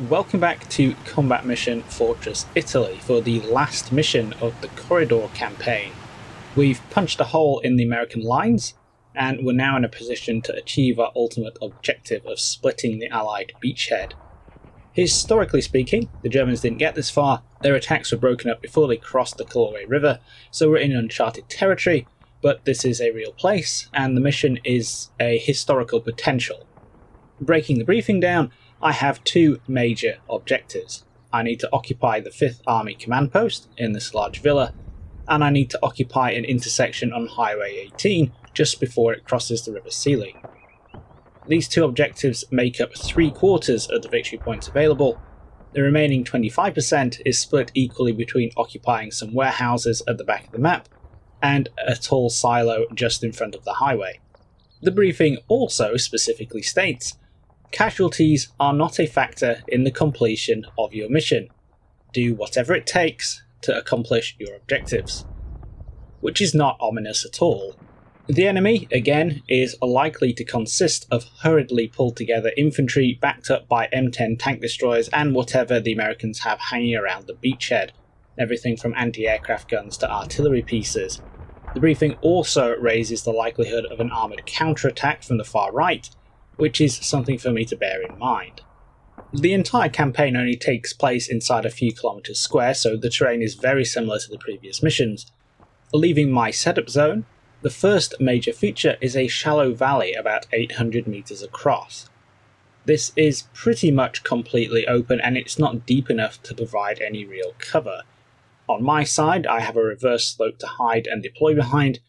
Welcome back to Combat Mission Fortress Italy for the last mission of the Corridor campaign. We've punched a hole in the American lines, and we're now in a position to achieve our ultimate objective of splitting the Allied Beachhead. Historically speaking, the Germans didn't get this far. Their attacks were broken up before they crossed the Corridor River, so we're in uncharted territory, but this is a real place, and the mission is a historical potential. Breaking the briefing down, I have two major objectives. I need to occupy the 5th Army command post in this large villa, and I need to occupy an intersection on Highway 18 just before it crosses the River Sele. These two objectives make up 3/4 of the victory points available. The remaining 25% is split equally between occupying some warehouses at the back of the map and a tall silo just in front of the highway. The briefing also specifically states, casualties are not a factor in the completion of your mission. Do whatever it takes to accomplish your objectives. Which is not ominous at all. The enemy, again, is likely to consist of hurriedly pulled together infantry backed up by M10 tank destroyers and whatever the Americans have hanging around the beachhead, everything from anti-aircraft guns to artillery pieces. The briefing also raises the likelihood of an armoured counterattack from the far right, which is something for me to bear in mind. The entire campaign only takes place inside a few kilometers square, so the terrain is very similar to the previous missions. Leaving my setup zone, the first major feature is a shallow valley about 800 meters across. This is pretty much completely open and it's not deep enough to provide any real cover. On my side, I have a reverse slope to hide and deploy behind.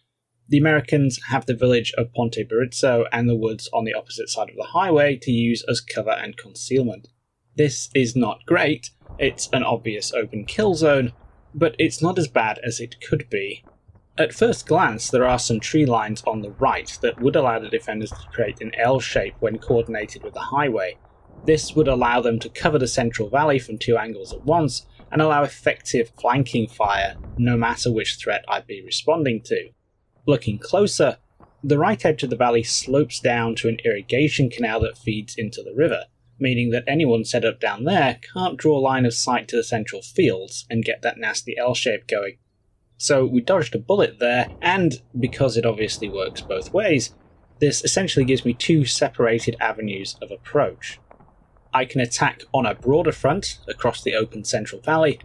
The Americans have the village of Ponte Birizzo and the woods on the opposite side of the highway to use as cover and concealment. This is not great, it's an obvious open kill zone, but it's not as bad as it could be. At first glance, there are some tree lines on the right that would allow the defenders to create an L shape when coordinated with the highway. This would allow them to cover the central valley from two angles at once and allow effective flanking fire no matter which threat I'd be responding to. Looking closer, the right edge of the valley slopes down to an irrigation canal that feeds into the river, meaning that anyone set up down there can't draw a line of sight to the central fields and get that nasty L shape going. So we dodged a bullet there, and because it obviously works both ways, this essentially gives me two separated avenues of approach. I can attack on a broader front across the open central valley,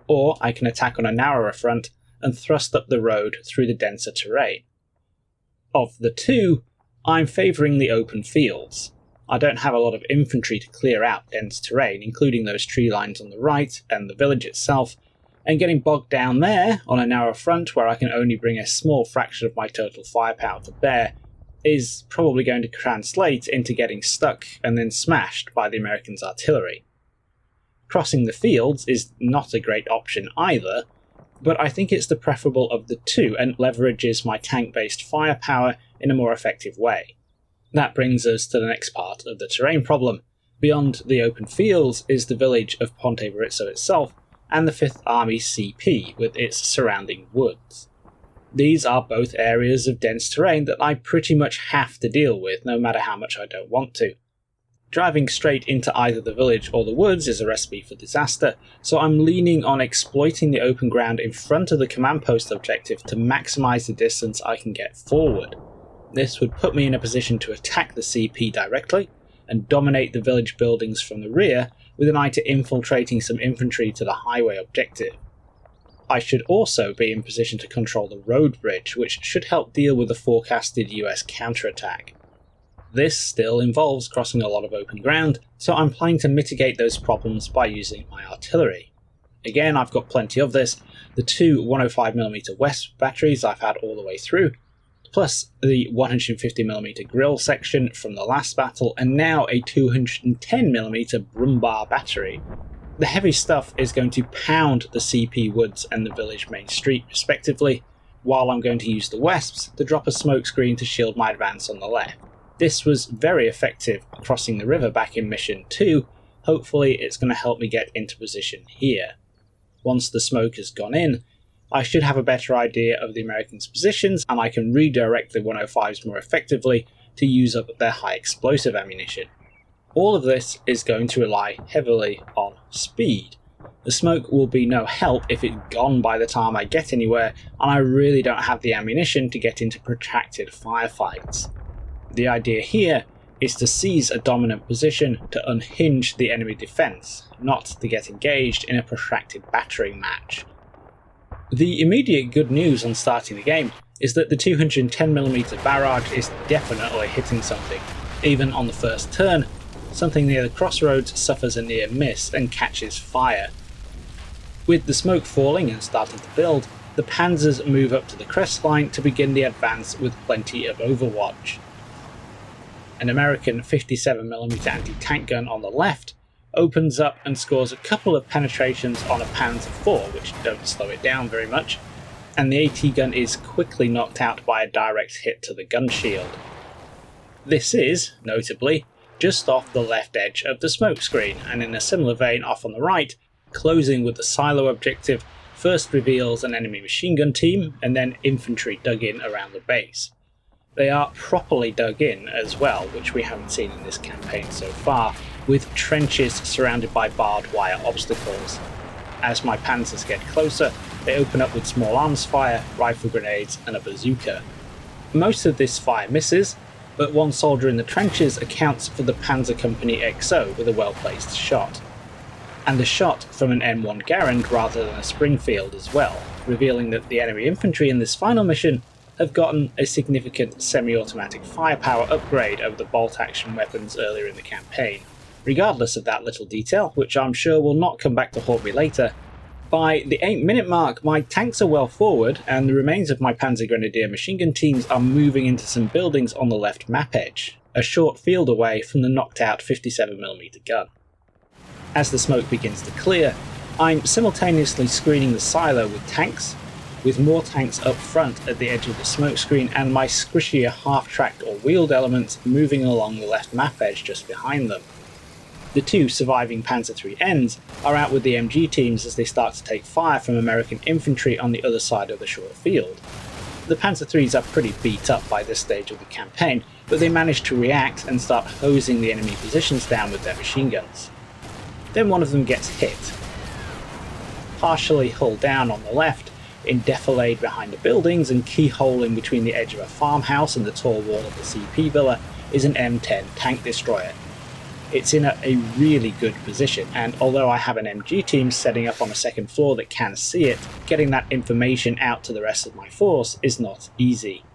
or I can attack on a narrower front and thrust up the road through the denser terrain. Of the two, I'm favouring the open fields. I don't have a lot of infantry to clear out dense terrain, including those tree lines on the right and the village itself, and getting bogged down there on a narrow front where I can only bring a small fraction of my total firepower to bear is probably going to translate into getting stuck and then smashed by the Americans' artillery. Crossing the fields is not a great option either, but I think it's the preferable of the two and leverages my tank-based firepower in a more effective way. That brings us to the next part of the terrain problem. Beyond the open fields is the village of Ponte Birizzo itself and the 5th Army CP with its surrounding woods. These are both areas of dense terrain that I pretty much have to deal with no matter how much I don't want to. Driving straight into either the village or the woods is a recipe for disaster, so I'm leaning on exploiting the open ground in front of the command post objective to maximise the distance I can get forward. This would put me in a position to attack the CP directly and dominate the village buildings from the rear with an eye to infiltrating some infantry to the highway objective. I should also be in position to control the road bridge, which should help deal with the forecasted US counterattack. This still involves crossing a lot of open ground, so I'm planning to mitigate those problems by using my artillery. Again, I've got plenty of this, the two 105mm West batteries I've had all the way through, plus the 150mm grill section from the last battle, and now a 210mm Brumbar battery. The heavy stuff is going to pound the CP woods and the village main street respectively, while I'm going to use the Wesps to drop a smokescreen to shield my advance on the left. This was very effective crossing the river back in Mission 2, hopefully it's going to help me get into position here. Once the smoke has gone in, I should have a better idea of the Americans' positions and I can redirect the 105s more effectively to use up their high explosive ammunition. All of this is going to rely heavily on speed. The smoke will be no help if it's gone by the time I get anywhere, and I really don't have the ammunition to get into protracted firefights. The idea here is to seize a dominant position to unhinge the enemy defence, not to get engaged in a protracted battering match. The immediate good news on starting the game is that the 210mm barrage is definitely hitting something. Even on the first turn, something near the crossroads suffers a near miss and catches fire. With the smoke falling and starting to build, the panzers move up to the crest line to begin the advance with plenty of overwatch. An American 57mm anti-tank gun on the left opens up and scores a couple of penetrations on a Panzer IV, which don't slow it down very much, and the AT gun is quickly knocked out by a direct hit to the gun shield. This is, notably, just off the left edge of the smoke screen, and in a similar vein off on the right, closing with the silo objective, first reveals an enemy machine gun team and then infantry dug in around the base. They are properly dug in as well, which we haven't seen in this campaign so far, with trenches surrounded by barbed wire obstacles. As my panzers get closer, they open up with small arms fire, rifle grenades and a bazooka. Most of this fire misses, but one soldier in the trenches accounts for the Panzer Company XO with a well-placed shot. And a shot from an M1 Garand rather than a Springfield as well, revealing that the enemy infantry in this final mission have gotten a significant semi-automatic firepower upgrade over the bolt-action weapons earlier in the campaign. Regardless of that little detail, which I'm sure will not come back to haunt me later, by the 8-minute mark my tanks are well forward and the remains of my Panzer Grenadier machine gun teams are moving into some buildings on the left map edge, a short field away from the knocked out 57mm gun. As the smoke begins to clear, I'm simultaneously screening the silo with tanks, with more tanks up front at the edge of the smoke screen and my squishier half-tracked or wheeled elements moving along the left map edge just behind them. The two surviving Panzer III's are out with the MG teams as they start to take fire from American infantry on the other side of the short field. The Panzer III's are pretty beat up by this stage of the campaign, but they manage to react and start hosing the enemy positions down with their machine guns. Then one of them gets hit. Partially hull down on the left, in defilade behind the buildings and keyhole in between the edge of a farmhouse and the tall wall of the CP villa is an M10 tank destroyer. It's in a really good position, and although I have an MG team setting up on a second floor that can see it, getting that information out to the rest of my force is not easy.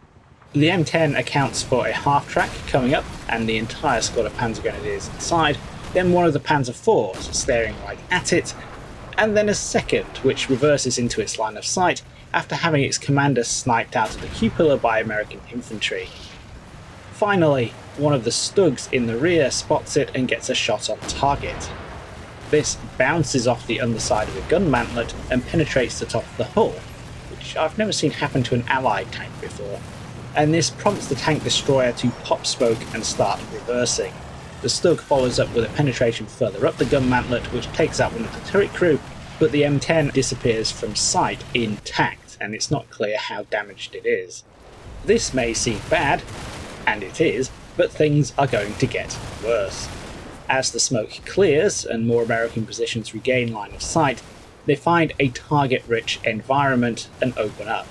The M10 accounts for a half-track coming up and the entire squad of Panzer Grenadiers inside, then one of the Panzer IVs staring right at it, and then a second which reverses into its line of sight after having its commander sniped out of the cupola by American infantry. Finally, one of the Stugs in the rear spots it and gets a shot on target. This bounces off the underside of the gun mantlet and penetrates the top of the hull, which I've never seen happen to an Allied tank before, and this prompts the tank destroyer to pop smoke and start reversing. The Stug follows up with a penetration further up the gun mantlet which takes out one of the turret crew, but the M10 disappears from sight intact and it's not clear how damaged it is. This may seem bad, and it is, but things are going to get worse. As the smoke clears and more American positions regain line of sight, they find a target-rich environment and open up.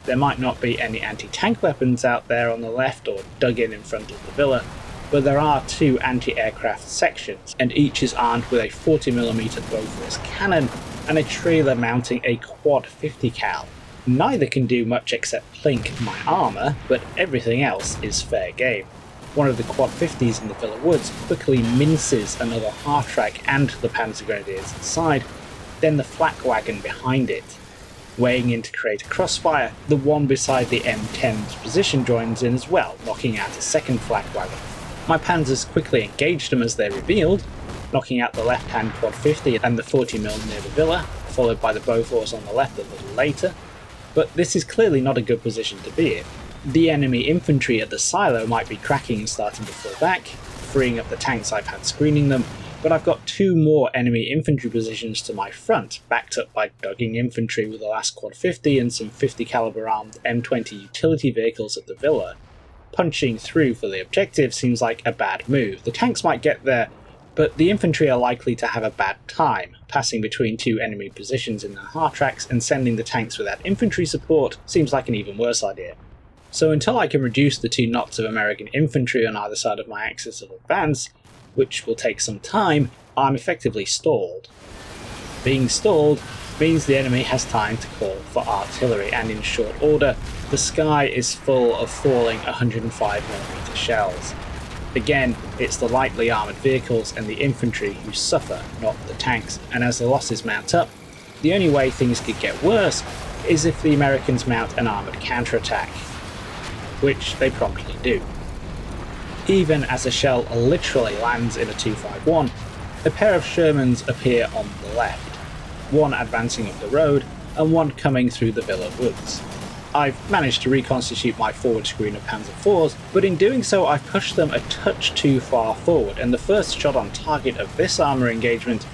There might not be any anti-tank weapons out there on the left or dug in front of the villa, but there are two anti-aircraft sections, and each is armed with a 40mm Bofors cannon and a trailer mounting a quad 50 cal. Neither can do much except plink my armour, but everything else is fair game. One of the quad 50s in the Villa Woods quickly minces another half-track and the Panzer Grenadiers inside, then the flak wagon behind it. Weighing in to create a crossfire, the one beside the M10's position joins in as well, knocking out a second flak wagon. My panzers quickly engaged them as they revealed, knocking out the left-hand quad 50 and the 40mm near the villa, followed by the Bofors on the left a little later. But this is clearly not a good position to be in. The enemy infantry at the silo might be cracking and starting to fall back, freeing up the tanks I've had screening them, but I've got two more enemy infantry positions to my front, backed up by dugging infantry with the last quad 50 and some 50 caliber armed M20 utility vehicles at the villa. punching through for the objective seems like a bad move. The tanks might get there, but the infantry are likely to have a bad time. Passing between two enemy positions in the hard tracks and sending the tanks without infantry support seems like an even worse idea. So until I can reduce the 2 knots of American infantry on either side of my axis of advance, which will take some time, I'm effectively stalled. Being stalled means the enemy has time to call for artillery, and in short order, the sky is full of falling 105mm shells. Again, it's the lightly armoured vehicles and the infantry who suffer, not the tanks, and as the losses mount up, the only way things could get worse is if the Americans mount an armoured counterattack, which they promptly do. Even as a shell literally lands in a 251, a pair of Shermans appear on the left, one advancing up the road and one coming through the Villa Woods. I've managed to reconstitute my forward screen of Panzer IVs, but in doing so I've pushed them a touch too far forward, and the first shot on target of this armour engagement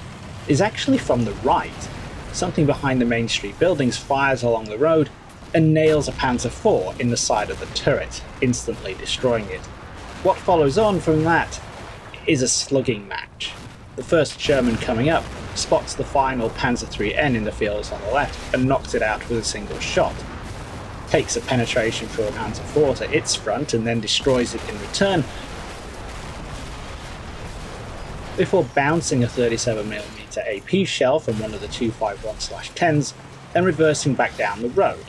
is actually from the right. Something behind the Main Street buildings fires along the road and nails a Panzer IV in the side of the turret, instantly destroying it. What follows on from that is a slugging match. The first Sherman coming up spots the final Panzer IIIN in the fields on the left and knocks it out with a single shot. Takes a penetration through a Panzer IV to its front and then destroys it in return, before bouncing a 37mm AP shell from one of the 251/10s and reversing back down the road,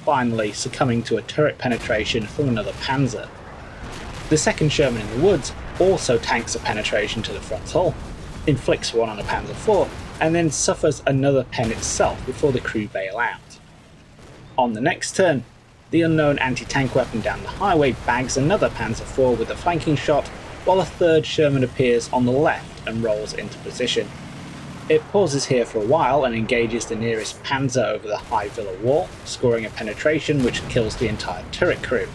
finally succumbing to a turret penetration from another Panzer. The second Sherman in the woods also tanks a penetration to the front hull, inflicts one on a Panzer IV, and then suffers another pen itself before the crew bail out. On the next turn, the unknown anti-tank weapon down the highway bags another Panzer IV with a flanking shot, while a third Sherman appears on the left and rolls into position. It pauses here for a while and engages the nearest Panzer over the high Villa wall, scoring a penetration which kills the entire turret crew.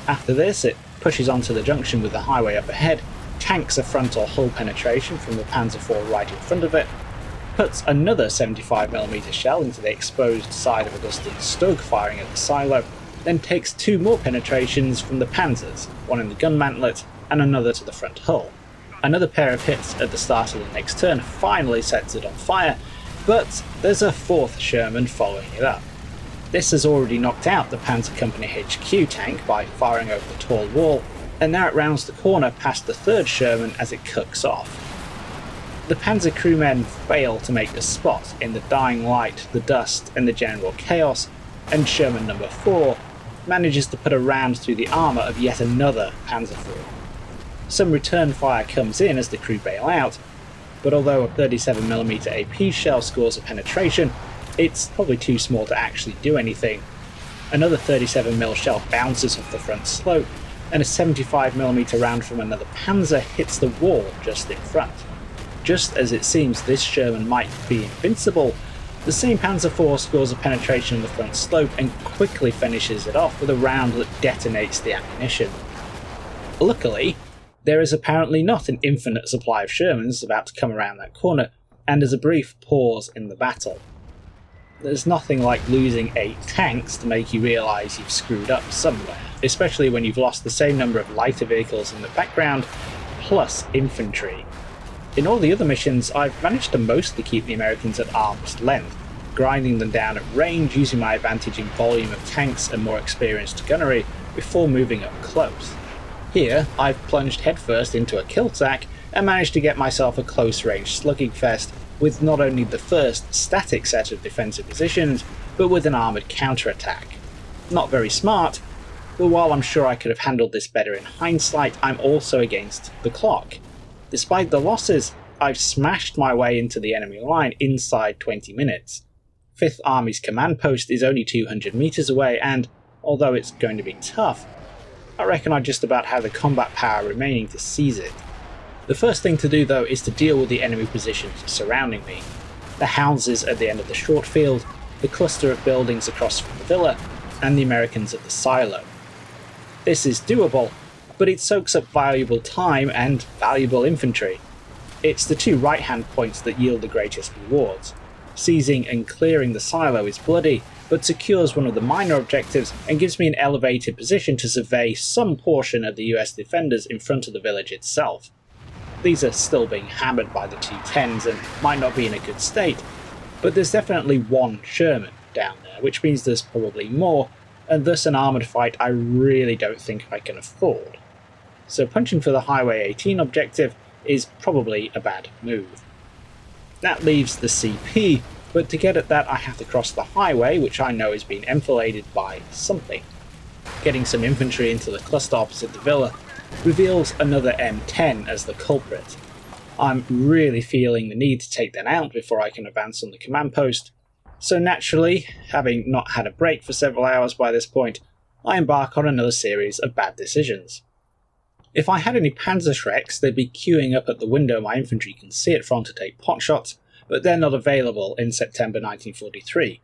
After this, it pushes onto the junction with the highway up ahead, tanks a frontal hull penetration from the Panzer IV right in front of it, puts another 75mm shell into the exposed side of Augustine's Stug firing at the silo, then takes 2 more penetrations from the Panzers, one in the gun mantlet and another to the front hull. Another pair of hits at the start of the next turn finally sets it on fire, but there's a 4th Sherman following it up. This has already knocked out the Panzer Company HQ tank by firing over the tall wall, and now it rounds the corner past the 3rd Sherman as it cooks off. The Panzer crewmen fail to make the spot in the dying light, the dust, and the general chaos, and Sherman number 4 manages to put a round through the armour of yet another Panzer IV. Some return fire comes in as the crew bail out, but although a 37mm AP shell scores a penetration, it's probably too small to actually do anything. Another 37mm shell bounces off the front slope, and a 75mm round from another Panzer hits the wall just in front. Just as it seems this Sherman might be invincible, the same Panzer IV scores a penetration on the front slope and quickly finishes it off with a round that detonates the ammunition. Luckily, there is apparently not an infinite supply of Shermans about to come around that corner, and there's a brief pause in the battle. There's nothing like losing 8 tanks to make you realise you've screwed up somewhere, especially when you've lost the same number of lighter vehicles in the background, plus infantry. In all the other missions, I've managed to mostly keep the Americans at arm's length, grinding them down at range using my advantage in volume of tanks and more experienced gunnery before moving up close. Here, I've plunged headfirst into a kill-tack and managed to get myself a close-range slugging fest with not only the first static set of defensive positions, but with an armoured counterattack. Not very smart, but while I'm sure I could have handled this better in hindsight, I'm also against the clock. Despite the losses, I've smashed my way into the enemy line inside 20 minutes. 5th Army's command post is only 200 metres away, and, although it's going to be tough, I reckon I just about have the combat power remaining to seize it. The first thing to do though is to deal with the enemy positions surrounding me. The houses at the end of the short field, the cluster of buildings across from the villa, and the Americans at the silo. This is doable, but it soaks up valuable time and valuable infantry. It's the 2 right-hand points that yield the greatest rewards. Seizing and clearing the silo is bloody, but secures one of the minor objectives and gives me an elevated position to survey some portion of the US defenders in front of the village itself. These are still being hammered by the T-10s and might not be in a good state, but there's definitely one Sherman down there, which means there's probably more, and thus an armoured fight I really don't think I can afford. So punching for the Highway 18 objective is probably a bad move. That leaves the CP, but to get at that I have to cross the highway, which I know is being enfiladed by something. Getting some infantry into the cluster opposite the villa reveals another M10 as the culprit. I'm really feeling the need to take them out before I can advance on the command post, so naturally, having not had a break for several hours by this point, I embark on another series of bad decisions. If I had any Panzerschrecks, they'd be queuing up at the window my infantry can see it from to take potshots, but they're not available in September 1943.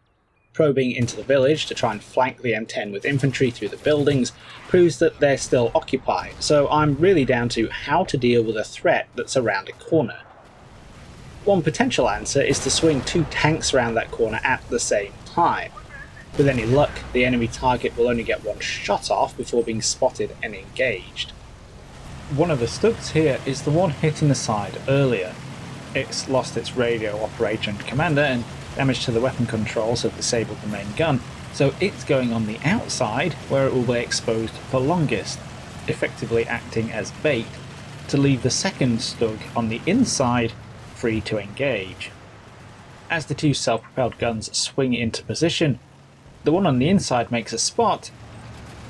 Probing into the village to try and flank the M10 with infantry through the buildings proves that they're still occupied, so I'm really down to how to deal with a threat that's around a corner. One potential answer is to swing 2 tanks around that corner at the same time. With any luck, the enemy target will only get 1 shot off before being spotted and engaged. One of the stugs here is the one hitting the side earlier. It's lost its radio operator and commander, and damage to the weapon controls have disabled the main gun, so it's going on the outside where it will be exposed for longest, effectively acting as bait to leave the second stug on the inside free to engage. As the 2 self-propelled guns swing into position, the one on the inside makes a spot,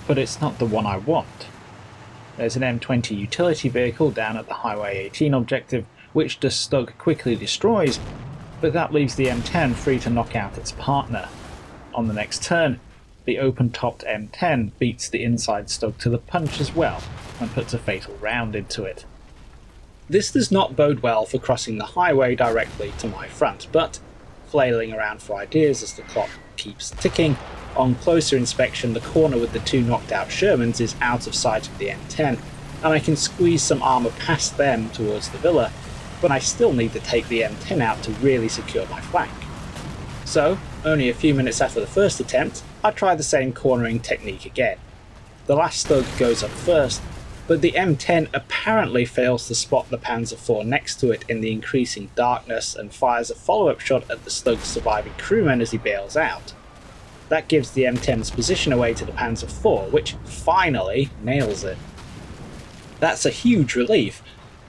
but it's not the one I want. There's an M20 utility vehicle down at the Highway 18 objective, which the stug quickly destroys, but that leaves the M10 free to knock out its partner. On the next turn, the open-topped M10 beats the inside stug to the punch as well, and puts a fatal round into it. This does not bode well for crossing the highway directly to my front, but, flailing around for ideas as the clock keeps ticking, on closer inspection the corner with the 2 knocked out Shermans is out of sight of the M10, and I can squeeze some armour past them towards the villa, but I still need to take the M10 out to really secure my flank. So, only a few minutes after the first attempt, I try the same cornering technique again. The last stug goes up first, but the M10 apparently fails to spot the Panzer IV next to it in the increasing darkness and fires a follow-up shot at the stug's surviving crewman as he bails out. That gives the M10's position away to the Panzer IV, which finally nails it. That's a huge relief,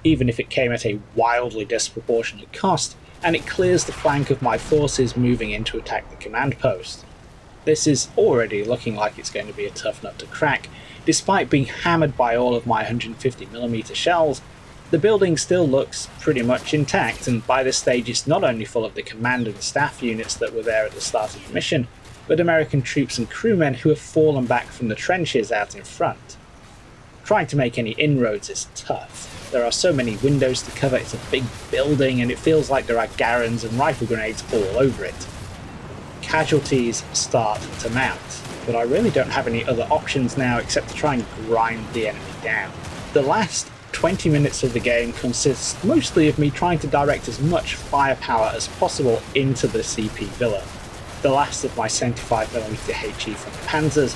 even if it came at a wildly disproportionate cost, and it clears the flank of my forces moving in to attack the command post. This is already looking like it's going to be a tough nut to crack. Despite being hammered by all of my 150mm shells, the building still looks pretty much intact, and by this stage it's not only full of the command and staff units that were there at the start of the mission, but American troops and crewmen who have fallen back from the trenches out in front. Trying to make any inroads is tough. There are so many windows to cover, it's a big building, and it feels like there are Garans and rifle grenades all over it. Casualties start to mount, but I really don't have any other options now except to try and grind the enemy down. The last 20 minutes of the game consists mostly of me trying to direct as much firepower as possible into the CP villa. The last of my 75mm HE from the Panzers,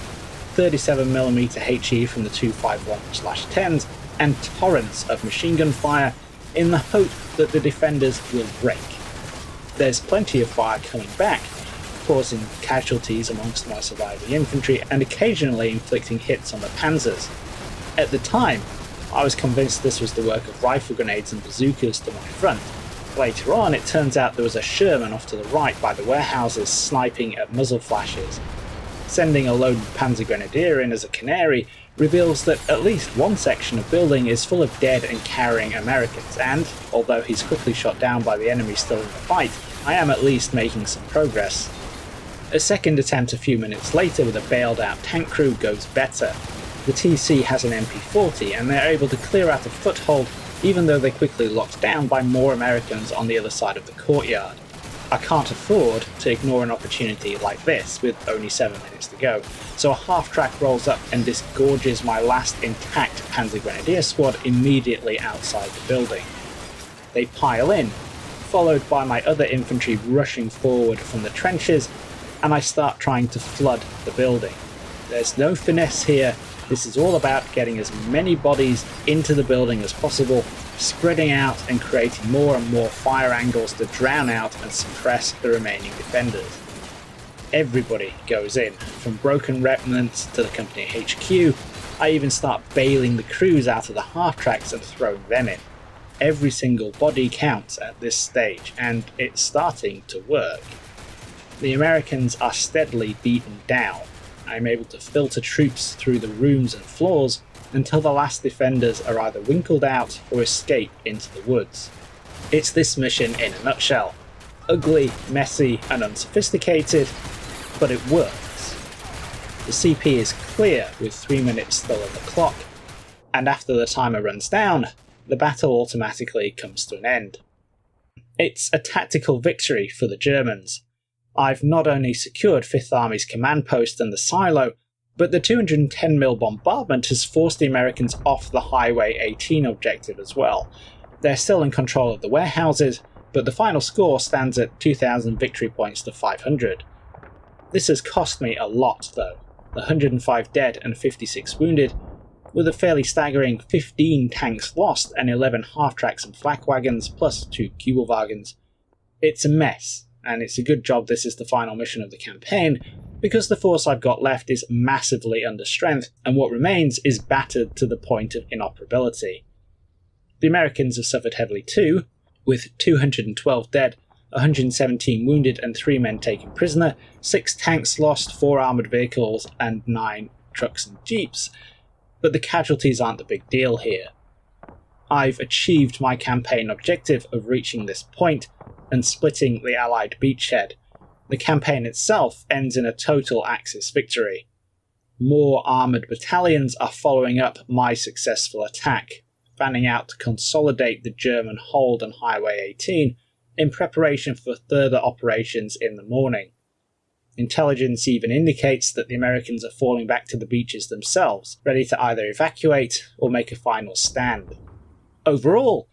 37mm HE from the 251/10s, and torrents of machine gun fire in the hope that the defenders will break. There's plenty of fire coming back, causing casualties amongst my surviving infantry and occasionally inflicting hits on the Panzers. At the time, I was convinced this was the work of rifle grenades and bazookas to my front. Later on, it turns out there was a Sherman off to the right by the warehouses sniping at muzzle flashes. Sending a lone Panzer Grenadier in as a canary reveals that at least one section of building is full of dead and carrying Americans, and, although he's quickly shot down by the enemy still in the fight, I am at least making some progress. A second attempt a few minutes later with a bailed out tank crew goes better. The TC has an MP40 and they're able to clear out a foothold even though they're quickly locked down by more Americans on the other side of the courtyard. I can't afford to ignore an opportunity like this with only 7 minutes to go, so a half-track rolls up and disgorges my last intact Panzer Grenadier squad immediately outside the building. They pile in, followed by my other infantry rushing forward from the trenches, and I start trying to flood the building. There's no finesse here. This is all about getting as many bodies into the building as possible, spreading out and creating more and more fire angles to drown out and suppress the remaining defenders. Everybody goes in, from broken remnants to the company HQ. I even start bailing the crews out of the half-tracks and throwing them in. Every single body counts at this stage, and it's starting to work. The Americans are steadily beaten down. I'm able to filter troops through the rooms and floors until the last defenders are either winkled out or escape into the woods. It's this mission in a nutshell. Ugly, messy, and unsophisticated, but it works. The CP is clear with 3 minutes still on the clock, and after the timer runs down, the battle automatically comes to an end. It's a tactical victory for the Germans. I've not only secured 5th Army's command post and the silo, but the 210mm bombardment has forced the Americans off the Highway 18 objective as well. They're still in control of the warehouses, but the final score stands at 2,000 victory points to 500. This has cost me a lot though, 105 dead and 56 wounded, with a fairly staggering 15 tanks lost and 11 half-tracks and flak wagons plus 2 Kübelwagens. It's a mess, and it's a good job this is the final mission of the campaign, because the force I've got left is massively under strength, and what remains is battered to the point of inoperability. The Americans have suffered heavily too, with 212 dead, 117 wounded and 3 men taken prisoner, 6 tanks lost, 4 armoured vehicles and 9 trucks and jeeps. But the casualties aren't the big deal here. I've achieved my campaign objective of reaching this point and splitting the Allied Beachhead. The campaign itself ends in a total Axis victory. More armoured battalions are following up my successful attack, fanning out to consolidate the German hold on Highway 18 in preparation for further operations in the morning. Intelligence even indicates that the Americans are falling back to the beaches themselves, ready to either evacuate or make a final stand. Overall,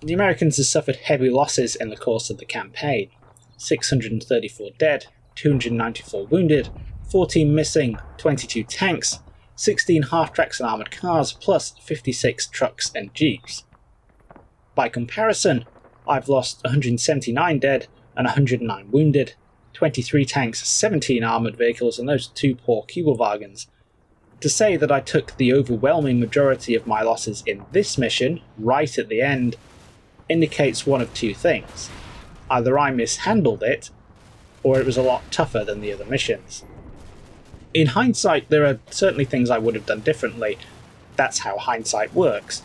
the Americans have suffered heavy losses in the course of the campaign. 634 dead, 294 wounded, 14 missing, 22 tanks, 16 half-tracks and armoured cars, plus 56 trucks and jeeps. By comparison, I've lost 179 dead and 109 wounded, 23 tanks, 17 armoured vehicles, and those 2 poor Kübelwagens. To say that I took the overwhelming majority of my losses in this mission, right at the end, indicates one of 2 things. Either I mishandled it, or it was a lot tougher than the other missions. In hindsight, there are certainly things I would have done differently. That's how hindsight works.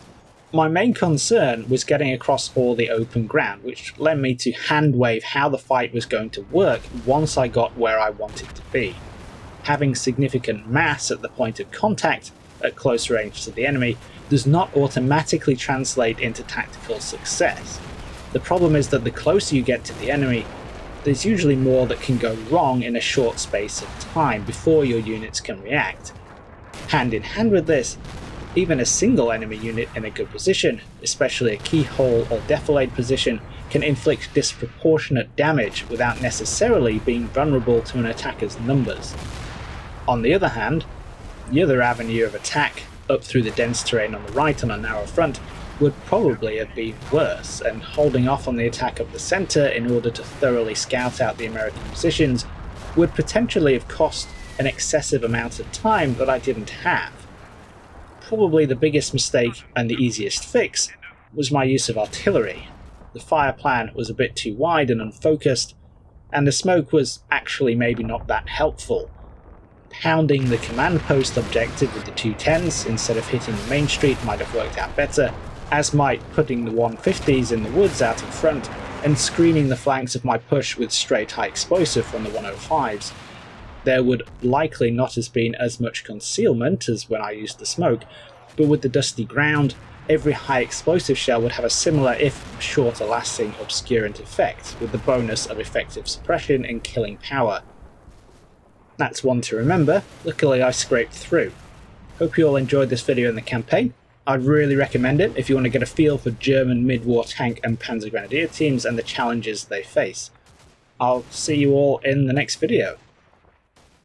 My main concern was getting across all the open ground, which led me to hand-wave how the fight was going to work once I got where I wanted to be. Having significant mass at the point of contact, at close range to the enemy, does not automatically translate into tactical success. The problem is that the closer you get to the enemy, there's usually more that can go wrong in a short space of time before your units can react. Hand in hand with this, even a single enemy unit in a good position, especially a keyhole or defilade position, can inflict disproportionate damage without necessarily being vulnerable to an attacker's numbers. On the other hand, the other avenue of attack, up through the dense terrain on the right on a narrow front, would probably have been worse, and holding off on the attack up the centre in order to thoroughly scout out the American positions would potentially have cost an excessive amount of time that I didn't have. Probably the biggest mistake and the easiest fix was my use of artillery. The fire plan was a bit too wide and unfocused, and the smoke was actually maybe not that helpful. Pounding the command post objective with the 210s instead of hitting the main street might have worked out better, as might putting the 150s in the woods out in front and screening the flanks of my push with straight high explosive from the 105s. There would likely not have been as much concealment as when I used the smoke, but with the dusty ground, every high explosive shell would have a similar, if shorter lasting, obscurant effect, with the bonus of effective suppression and killing power. That's one to remember. Luckily I scraped through. Hope you all enjoyed this video in the campaign. I'd really recommend it if you want to get a feel for German mid-war tank and Panzer Grenadier teams and the challenges they face. I'll see you all in the next video.